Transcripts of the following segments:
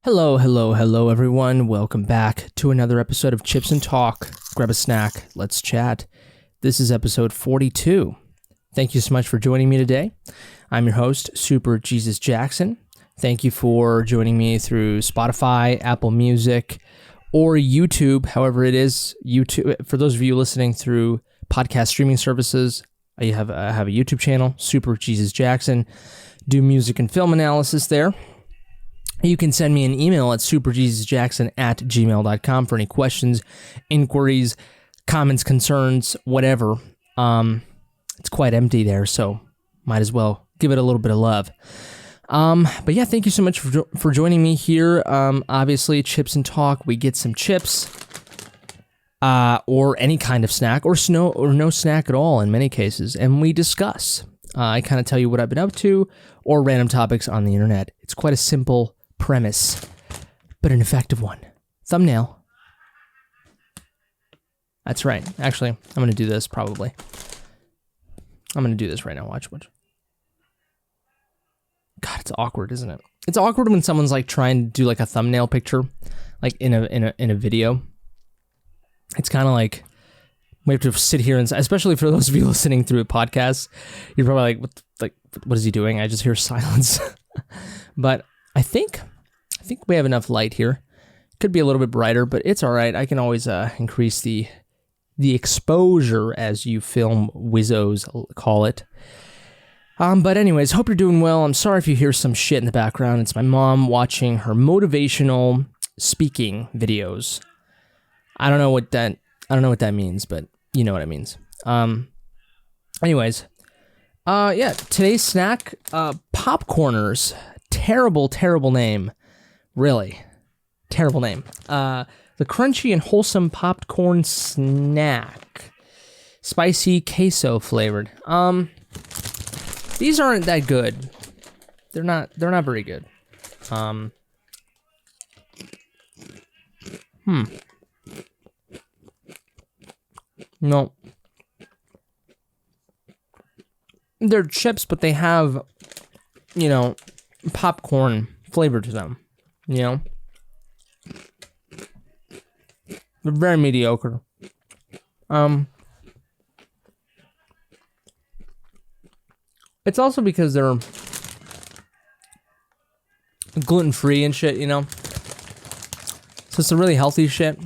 Hello, hello, hello, everyone. Welcome back to another episode of Chips and Talk. Grab a snack. Let's chat. This is episode 42. Thank you so much for joining me today. I'm your host, superjesusjackson. Thank you for joining me through Spotify, Apple Music, or YouTube. However it is, YouTube. For those of you listening through podcast streaming services, I have a YouTube channel, superjesusjackson. Do music and film analysis there. You can send me an email at superjesusjackson@gmail.com for any questions, inquiries, comments, concerns, whatever. It's quite empty there, so might as well give it a little bit of love. But yeah, thank you so much for joining me here. Obviously, Chips and Talk, we get some chips, or any kind of snack, or no snack at all in many cases, and we discuss. I kind of tell you what I've been up to, or random topics on the internet. It's quite a simple premise, but an effective one. Thumbnail. That's right. Actually, I'm going to do this probably. I'm going to do this right now. Watch. God, it's awkward, isn't it? It's awkward when someone's like trying to do like a thumbnail picture, like in a video. It's kind of like we have to sit here and, especially for those of you listening through a podcast, you're probably like, what is he doing? I just hear silence. But I think we have enough light here. Could be a little bit brighter, but it's all right. I can always increase the exposure, as you film wizzos call it. But anyways, hope you're doing well. I'm sorry if you hear some shit in the background. It's my mom watching her motivational speaking videos. I don't know what that means, but you know what it means. Anyways, yeah, today's snack, Popcorners. Terrible name. Really. Terrible name. The crunchy and wholesome popcorn snack. Spicy queso flavored. These aren't that good. They're not very good. No. They're chips, but they have, popcorn flavor to them, They're very mediocre. It's also because they're gluten-free and shit, So it's a really healthy shit.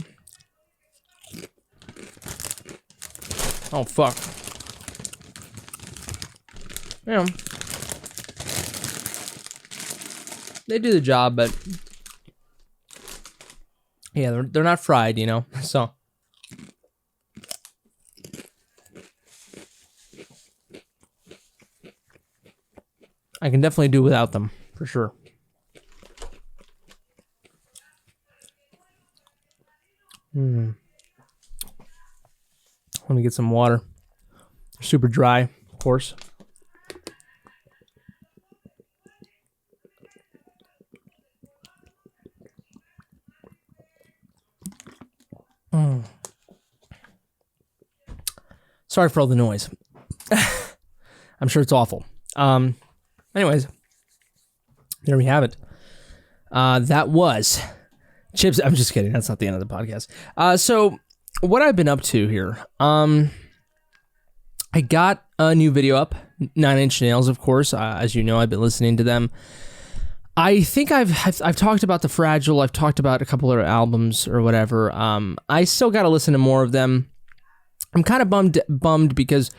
Oh, fuck. They do the job, but yeah, they're not fried, So I can definitely do without them for sure. Let me get some water. They're super dry, of course. Sorry for all the noise. I'm sure it's awful. Anyways, there we have it. That was chips. I'm just kidding. That's not the end of the podcast. So what I've been up to here, I got a new video up, 9 Inch Nails, of course. As you know, I've been listening to them. I think I've talked about The Fragile. I've talked about a couple of albums or whatever. I still got to listen to more of them. I'm kind of bummed because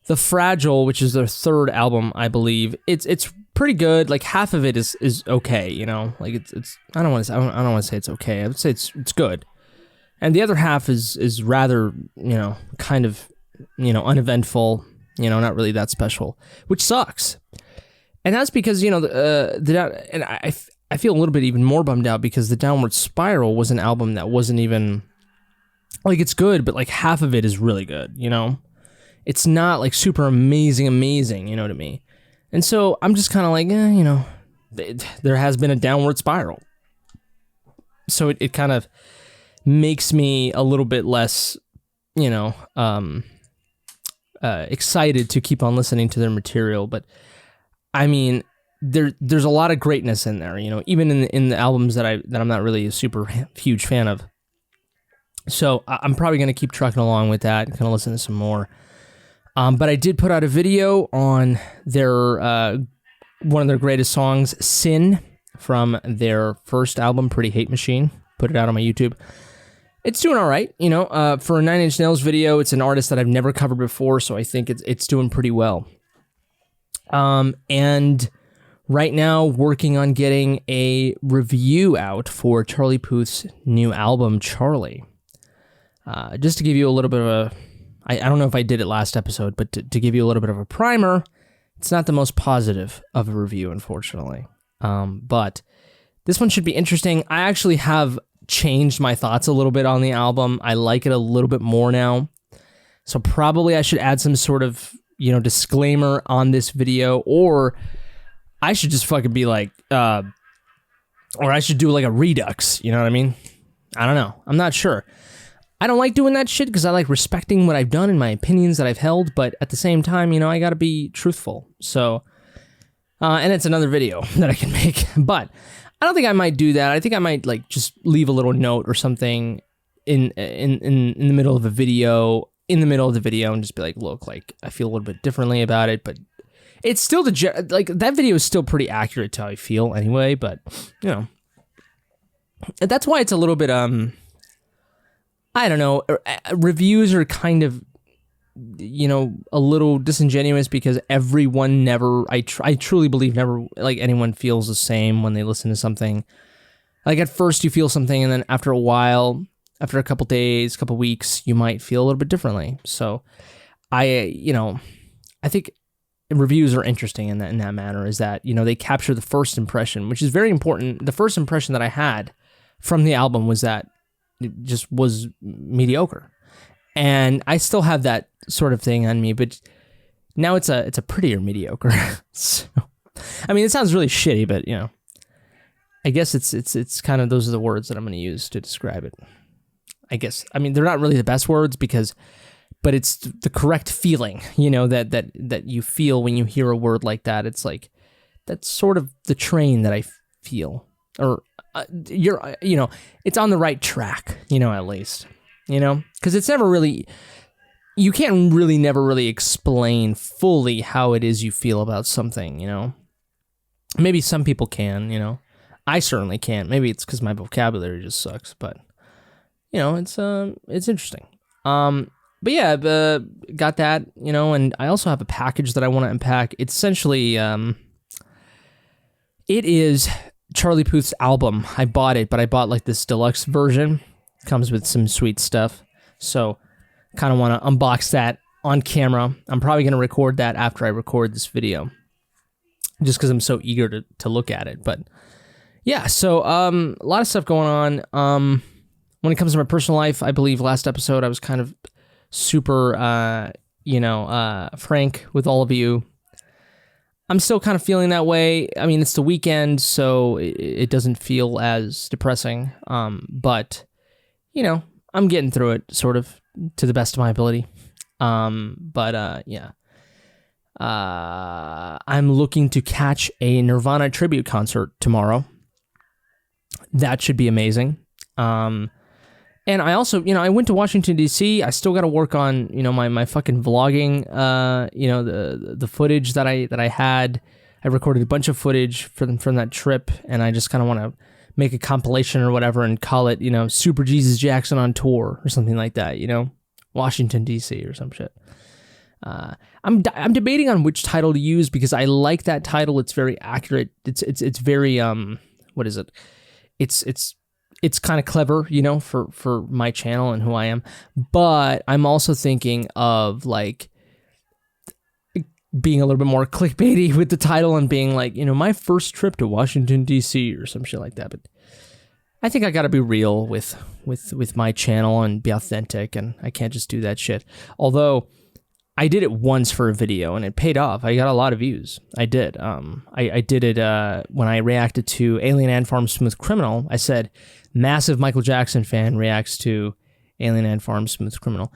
The Fragile, which is their third album, I believe, it's pretty good. Like half of it is okay, Like it's I don't want to say it's okay. I would say it's good. And the other half is rather, kind of, uneventful, not really that special, which sucks. And that's because, and I feel a little bit even more bummed out because The Downward Spiral was an album that wasn't even, like, it's good, but like half of it is really good, It's not like super amazing, to me. And so I'm just kind of like, there has been a downward spiral. So it kind of makes me a little bit less, excited to keep on listening to their material. But I mean, there's a lot of greatness in there, you know, even in the albums that I'm not really a super huge fan of. So I'm probably going to keep trucking along with that and kind of listen to some more. But I did put out a video on their one of their greatest songs, Sin, from their first album, Pretty Hate Machine. Put it out on my YouTube. It's doing all right, you know. For a Nine Inch Nails video, it's an artist that I've never covered before, so I think it's doing pretty well. And right now, working on getting a review out for Charlie Puth's new album, Charlie. Just to give you a little bit of a... I don't know if I did it last episode, but to give you a little bit of a primer, it's not the most positive of a review, unfortunately. But this one should be interesting. I actually have changed my thoughts a little bit on the album. I like it a little bit more now. So probably I should add some sort of, you know, disclaimer on this video, or I should just fucking be like, or I should do like a redux, you know what I mean? I don't know. I'm not sure. I don't like doing that shit because I like respecting what I've done and my opinions that I've held, but at the same time, you know, I gotta be truthful. So, and it's another video that I can make, but I don't think I might do that. I think I might like just leave a little note or something in the middle of a video, and just be like, look, like I feel a little bit differently about it, but it's still like that video is still pretty accurate to how I feel anyway. But you know, that's why it's a little bit I don't know. Reviews are kind of, you know, a little disingenuous because everyone never, I truly believe never, like anyone feels the same when they listen to something. Like at first you feel something, and then after a while, after a couple days, couple weeks, you might feel a little bit differently. So you know, I think reviews are interesting in that manner, is that, you know, they capture the first impression, which is very important. The first impression that I had from the album was that it just was mediocre. And I still have that sort of thing on me, but now it's a prettier mediocre. So, I mean, it sounds really shitty, but you know, I guess it's kind of, those are the words that I'm going to use to describe it. I guess, I mean, they're not really the best words but it's the correct feeling, you know, that you feel when you hear a word like that. It's like, that's sort of the train that I feel, or you know, it's on the right track, you know, at least, you know, because it's never really, you can't really never really explain fully how it is you feel about something, you know. Maybe some people can, you know. I certainly can't. Maybe it's because my vocabulary just sucks, but you know, it's interesting. But yeah, got that, you know, and I also have a package that I want to unpack. It's essentially, it is Charlie Puth's album. I bought it, but I bought like this deluxe version. Comes with some sweet stuff. So kind of want to unbox that on camera. I'm probably going to record that after I record this video, just because I'm so eager to look at it. But yeah, so a lot of stuff going on. When it comes to my personal life, I believe last episode I was kind of super, you know, frank with all of you. I'm still kind of feeling that way. I mean, it's the weekend, so it doesn't feel as depressing. But, you know, I'm getting through it, sort of, to the best of my ability. Yeah. I'm looking to catch a Nirvana tribute concert tomorrow. That should be amazing. And I also, you know, I went to Washington, D.C. I still got to work on, you know, my fucking vlogging, you know, the footage that I had. I recorded a bunch of footage from that trip, and I just kind of want to make a compilation or whatever and call it, you know, Super Jesus Jackson on Tour or something like that, you know, Washington, D.C. or some shit. I'm debating on which title to use because I like that title. It's very accurate. It's very, what is it? It's kind of clever, you know, for my channel and who I am. But I'm also thinking of like being a little bit more clickbaity with the title and being like, you know, my first trip to Washington, D.C. or some shit like that. But I think I got to be real with my channel and be authentic, and I can't just do that shit. Although I did it once for a video and it paid off. I got a lot of views. I did. I did it when I reacted to Alien Ant Farm Smooth Criminal. I said, massive Michael Jackson fan reacts to Alien Ant Farm Smooth Criminal.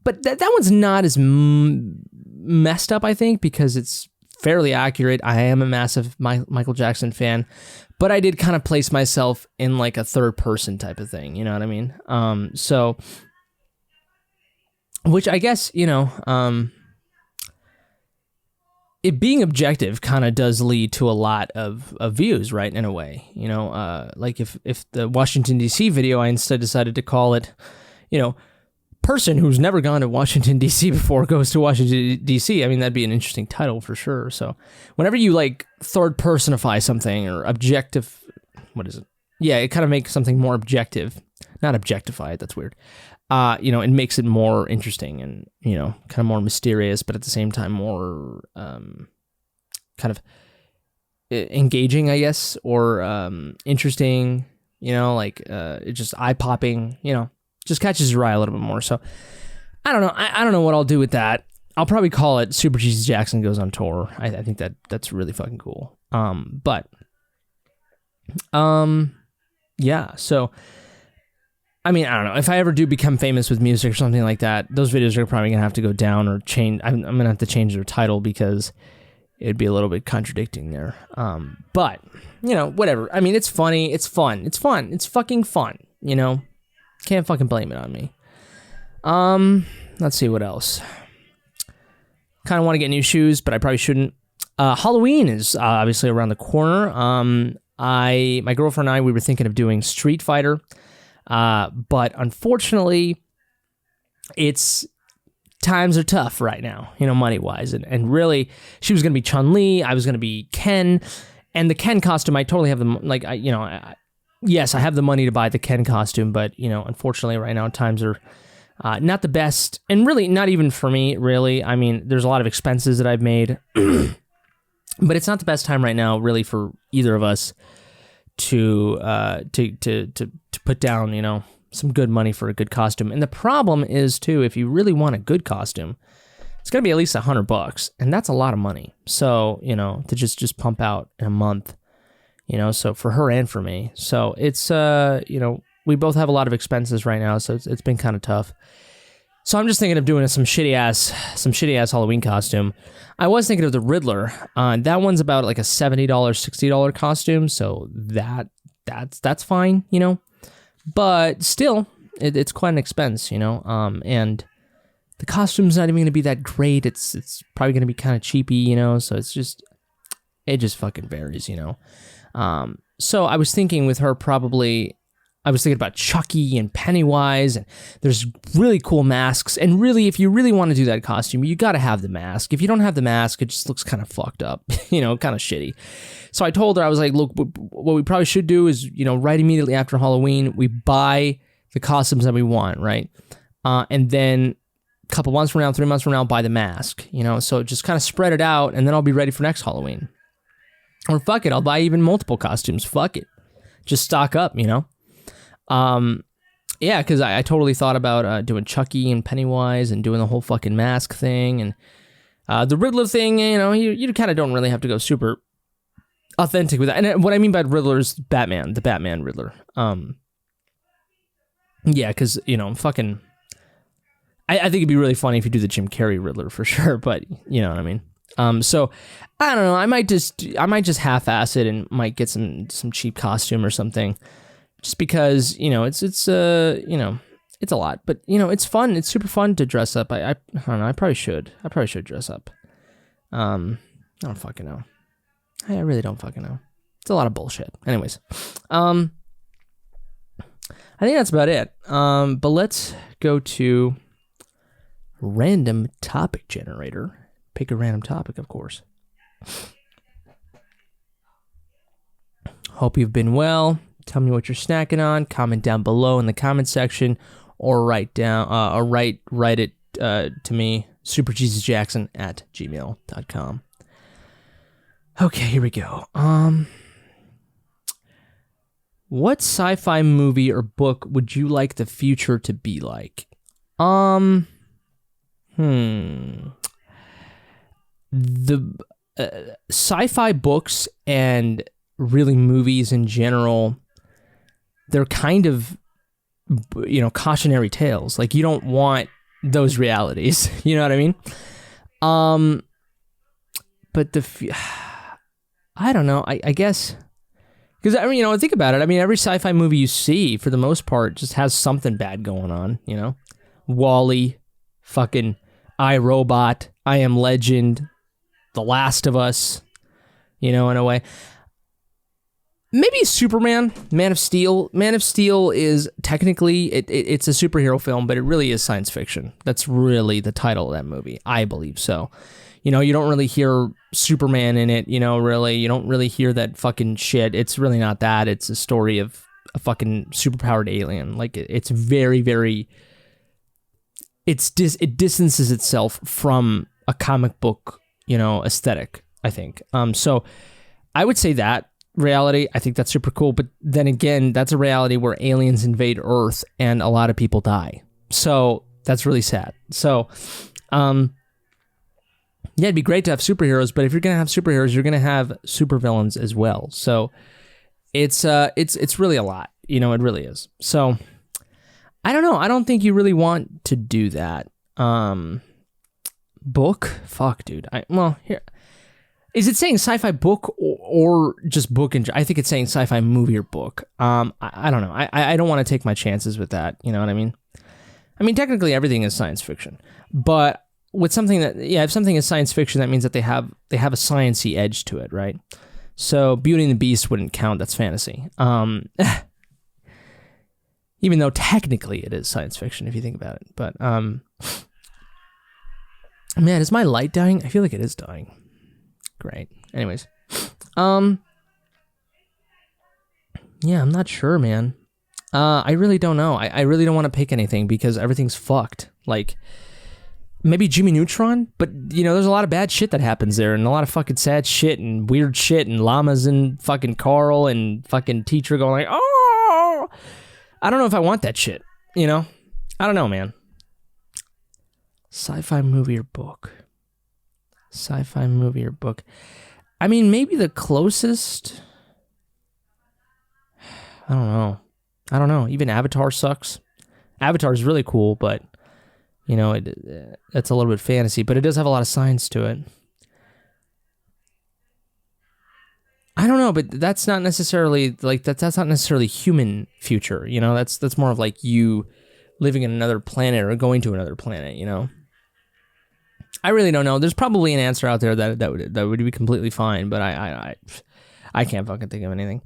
But that one's not as messed up, I think, because it's fairly accurate. I am a massive Michael Jackson fan, but I did kind of place myself in like a third person type of thing. You know what I mean? So, which I guess, it being objective kind of does lead to a lot of views, right? In a way, like if the Washington D.C. video, I instead decided to call it, person who's never gone to Washington D.C. before goes to Washington D.C. I mean, that'd be an interesting title for sure. So whenever you like third personify something or objective, what is it? Yeah, it kind of makes something more objective, not objectify it. That's weird. It makes it more interesting and, kind of more mysterious, but at the same time more kind of engaging, I guess, or interesting, it just eye-popping, just catches your eye a little bit more. So I don't know. I don't know what I'll do with that. I'll probably call it Super Jesus Jackson Goes on Tour. I think that's really fucking cool. Yeah, so I mean, I don't know. If I ever do become famous with music or something like that, those videos are probably going to have to go down or change. I'm going to have to change their title because it'd be a little bit contradicting there. But, whatever. I mean, it's funny. It's fun. It's fun. It's fucking fun, Can't fucking blame it on me. Let's see what else. Kind of want to get new shoes, but I probably shouldn't. Halloween is obviously around the corner. My girlfriend and I, we were thinking of doing Street Fighter. But unfortunately, times are tough right now, money-wise. And really, she was going to be Chun-Li, I was going to be Ken, and the Ken costume, I totally have yes, I have the money to buy the Ken costume, but, unfortunately right now, times are not the best, and really not even for me, really. I mean, there's a lot of expenses that I've made, but it's not the best time right now, really, for either of us to put down, some good money for a good costume. And the problem is too, if you really want a good costume, it's gonna be at least $100, and that's a lot of money. So, to just pump out in a month, so for her and for me. So it's, we both have a lot of expenses right now, so it's been kind of tough. So I'm just thinking of doing some shitty ass Halloween costume. I was thinking of the Riddler. That one's about like a $70, $60 costume. So that's fine, but still it's quite an expense, and the costume's not even going to be that great. It's probably going to be kind of cheapy, so it just fucking varies, So I was thinking with her I was thinking about Chucky and Pennywise, and there's really cool masks. And really, if you really want to do that costume, you got to have the mask. If you don't have the mask, it just looks kind of fucked up, kind of shitty. So I told her, I was like, look, what we probably should do is, right immediately after Halloween, we buy the costumes that we want, right? And then a couple months from now, 3 months from now, buy the mask, so just kind of spread it out, and then I'll be ready for next Halloween. Or fuck it, I'll buy even multiple costumes. Fuck it. Just stock up, Yeah, because I totally thought about doing Chucky and Pennywise and doing the whole fucking mask thing, and the Riddler thing, you kind of don't really have to go super authentic with that. And what I mean by Riddler is Batman, the Batman Riddler. Yeah, because, fucking, I think it'd be really funny if you do the Jim Carrey Riddler for sure, but you know what I mean. So I don't know, I might just half-ass it and might get some cheap costume or something. Just because, it's a lot, but it's fun. It's super fun to dress up. I don't know. I probably should dress up. I don't fucking know. I really don't fucking know. It's a lot of bullshit. Anyways, I think that's about it. But let's go to random topic generator. Pick a random topic, of course. Hope you've been well. Tell me what you're snacking on. Comment down below in the comment section, or write it to me, superjesusjackson@gmail.com. Okay, here we go. What sci-fi movie or book would you like the future to be like? The sci-fi books and really movies in general, they're kind of, cautionary tales. Like, you don't want those realities. You know what I mean? but I don't know. I guess because I mean, think about it. I mean, every sci-fi movie you see, for the most part, just has something bad going on. Wall-E, fucking iRobot, I Am Legend, The Last of Us. In a way. Maybe Superman, Man of Steel. Man of Steel is technically, it's a superhero film, but it really is science fiction. That's really the title of that movie. I believe so. You don't really hear Superman in it, really. You don't really hear that fucking shit. It's really not that. It's a story of a fucking superpowered alien. Like, it's very, very... it distances itself from a comic book, aesthetic, I think. So I would say that reality, I think that's super cool. But then again, that's a reality where aliens invade Earth and a lot of people die. So that's really sad. So, yeah, it'd be great to have superheroes, but if you're going to have superheroes, you're going to have supervillains as well. So it's really a lot, it really is. So I don't know. I don't think you really want to do that. Book? Fuck, dude. Here. Is it saying sci-fi book or just book? I think it's saying sci-fi movie or book. I don't know. I don't want to take my chances with that. You know what I mean? I mean, technically everything is science fiction, but with something that, if something is science fiction, that means that they have a science-y edge to it, right? So Beauty and the Beast wouldn't count. That's fantasy. Even though technically it is science fiction if you think about it. But, man, is my light dying? I feel like it is dying. Great. Anyways. Yeah, I'm not sure, man. I really don't know. I really don't want to pick anything because everything's fucked. Like, maybe Jimmy Neutron, but, there's a lot of bad shit that happens there and a lot of fucking sad shit and weird shit and llamas and fucking Carl and fucking teacher going like, oh! I don't know if I want that shit, I don't know, man. Sci-fi movie or book? Sci-fi movie or book? I mean, maybe the closest... I don't know. Even Avatar sucks. Avatar is really cool, but, it's a little bit fantasy, but it does have a lot of science to it. I don't know, but that's not necessarily like that's not necessarily human future, that's more of like you living in another planet or going to another planet, I really don't know. There's probably an answer out there that would be completely fine, but I can't fucking think of anything.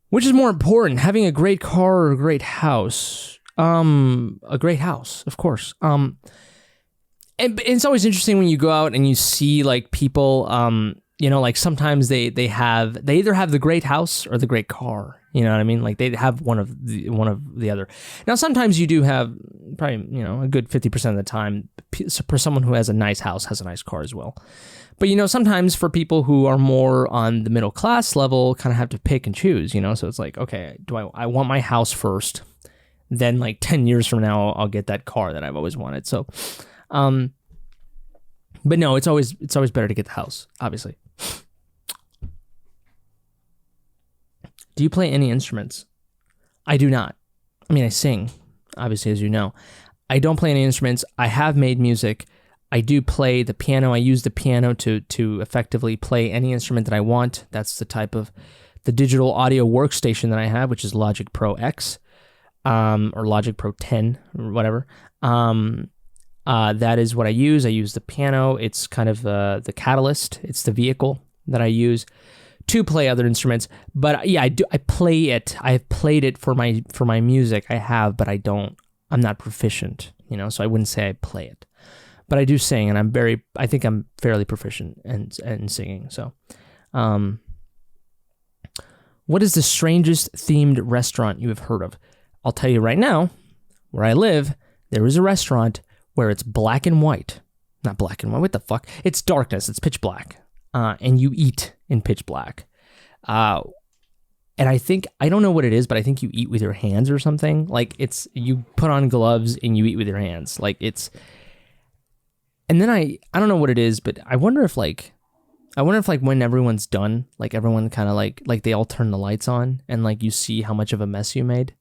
Which is more important, having a great car or a great house? A great house, of course. And it's always interesting when you go out and you see like people, like sometimes they either have the great house or the great car. You know what I mean? Like they have one of the other. Now sometimes you do have probably a good 50% of the time for someone who has a nice house has a nice car as well. But sometimes for people who are more on the middle class level, kind of have to pick and choose. So it's like, okay, I want my house first, then like 10 years from now I'll get that car that I've always wanted. So, but no, it's always better to get the house, obviously. Do you play any instruments? I do not. I mean, I sing, obviously, as you know. I don't play any instruments. I have made music. I do play the piano. I use the piano to effectively play any instrument that I want. That's the type of the digital audio workstation that I have, which is Logic Pro X, or Logic Pro 10, or whatever. That is what I use. I use the piano. It's kind of the catalyst. It's the vehicle that I use to play other instruments. But yeah, I play it. I've played it for my music. I have, but I'm not proficient, so I wouldn't say I play it. But I do sing, and I think I'm fairly proficient in singing. So, what is the strangest themed restaurant you have heard of? I'll tell you right now, where I live, there is a restaurant where it's black and white. Not black and white, what the fuck? It's darkness, it's pitch black. And you eat in pitch black. And I don't know what it is, but I think you eat with your hands or something. Like you put on gloves and you eat with your hands. Like and then I don't know what it is, but I wonder if when everyone's done, like everyone kind of like they all turn the lights on and like you see how much of a mess you made.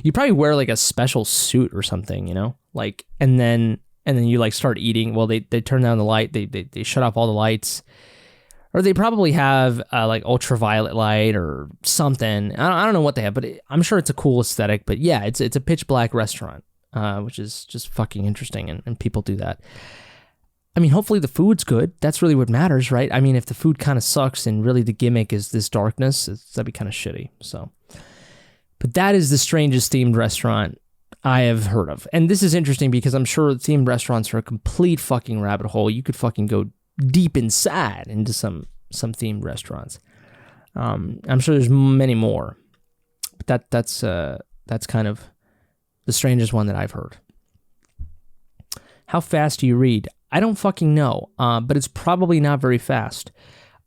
You probably wear like a special suit or something, like, and then and then you like start eating. Well, they turn down the light, they shut off all the lights, or they probably have like ultraviolet light or something. I don't know what they have, but I'm sure it's a cool aesthetic. But yeah, it's a pitch black restaurant, which is just fucking interesting, and people do that. I mean, hopefully the food's good. That's really what matters, right? I mean, if the food kind of sucks and really the gimmick is this darkness, that'd be kind of shitty. So, but that is the strangest themed restaurant I have heard of. And this is interesting because I'm sure themed restaurants are a complete fucking rabbit hole. You could fucking go deep inside into some themed restaurants. I'm sure there's many more, but that's kind of the strangest one that I've heard. How fast do you read? I don't fucking know, but it's probably not very fast.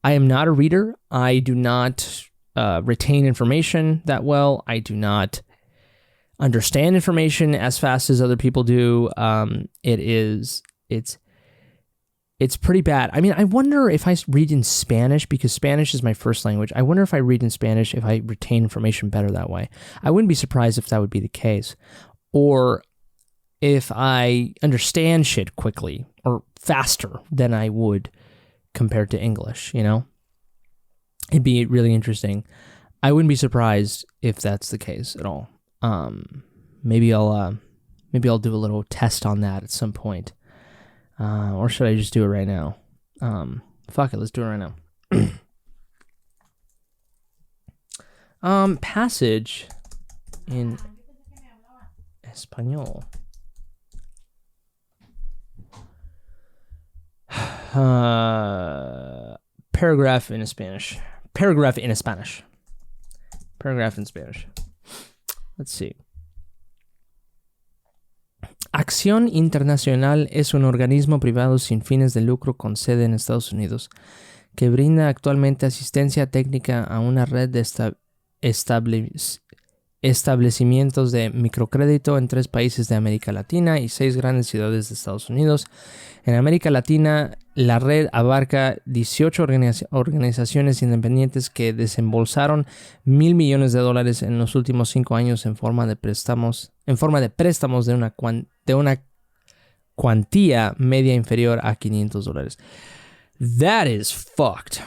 I am not a reader. I do not retain information that well. I do not understand information as fast as other people do. It's pretty bad. I mean, I wonder if I read in Spanish, because Spanish is my first language. I wonder if I read in Spanish, if I retain information better that way. I wouldn't be surprised if that would be the case. Or if I understand shit quickly or faster than I would compared to English, you know? It'd be really interesting. I wouldn't be surprised if that's the case at all. Maybe I'll do a little test on that at some point. Or should I just do it right now? Fuck it, let's do it right now. Passage in Español. Paragraph in Spanish. Let's see. Acción Internacional es un organismo privado sin fines de lucro con sede en Estados Unidos que brinda actualmente asistencia técnica a una red de establecimientos de microcrédito en 3 países de América Latina y 6 grandes ciudades de Estados Unidos. En América Latina, la red abarca 18 organizaciones independientes que desembolsaron $1,000 millones en los últimos 5 años en forma de préstamos de una cuantía media inferior a $500. That is fucked.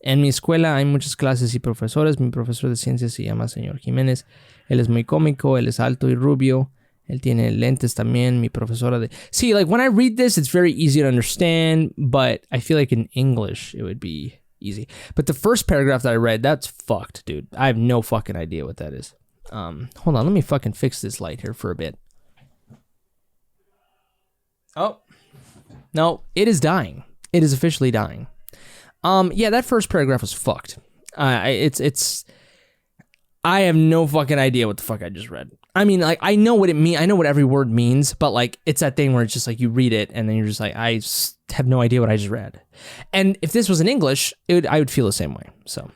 En mi escuela hay muchas clases y profesores. Mi profesor de ciencias se llama señor Jiménez. Él es muy cómico, él es alto y rubio. Él tiene lentes también. Mi profesora de... See, like, when I read this, it's very easy to understand, but I feel like in English, it would be easy. But the first paragraph that I read, that's fucked, dude. I have no fucking idea what that is. Hold on, let me fucking fix this light here for a bit. Oh. No, it is dying. It is officially dying. Yeah, that first paragraph was fucked. I have no fucking idea what the fuck I just read. I mean, like, I know what it means. I know what every word means, but like, it's that thing where it's just like you read it and then you're just like, I have no idea what I just read. And if this was in English, I would feel the same way. So,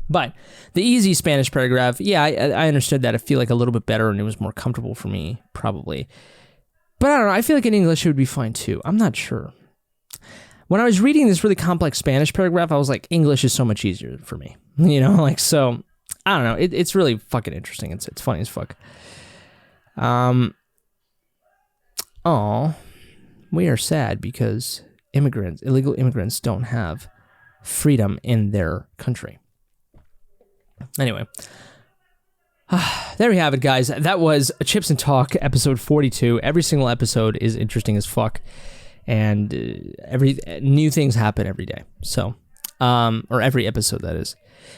but the easy Spanish paragraph, yeah, I understood that. I feel like a little bit better and it was more comfortable for me, probably. But I don't know. I feel like in English it would be fine too. I'm not sure. When I was reading this really complex Spanish paragraph, I was like, English is so much easier for me. You know, like, so, I don't know. It's really fucking interesting. It's funny as fuck. We are sad because illegal immigrants don't have freedom in their country. Anyway. There we have it, guys. That was Chips and Talk, episode 42. Every single episode is interesting as fuck. And new things happen every day. So, or every episode, that is.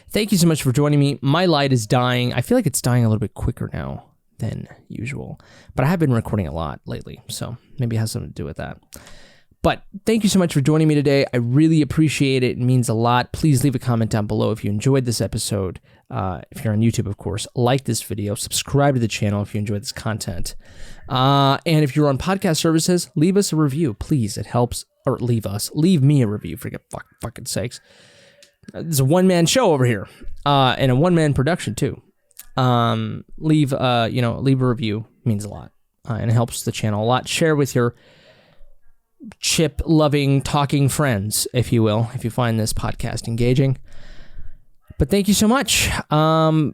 Thank you so much for joining me. My light is dying. I feel like it's dying a little bit quicker now than usual. But I have been recording a lot lately, so maybe it has something to do with that. But thank you so much for joining me today. I really appreciate it. It means a lot. Please leave a comment down below if you enjoyed this episode. If you're on YouTube, of course, like this video, subscribe to the channel if you enjoy this content. And if you're on podcast services, leave us a review, please. It helps. Or leave me a review, for fucking sakes. It's a one-man show over here, and a one-man production too. Leave a review, means a lot, and it helps the channel a lot. Share with your chip-loving, talking friends, if you will, if you find this podcast engaging. But thank you so much.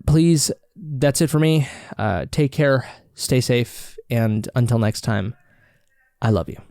Please, that's it for me. Take care, stay safe, and until next time, I love you.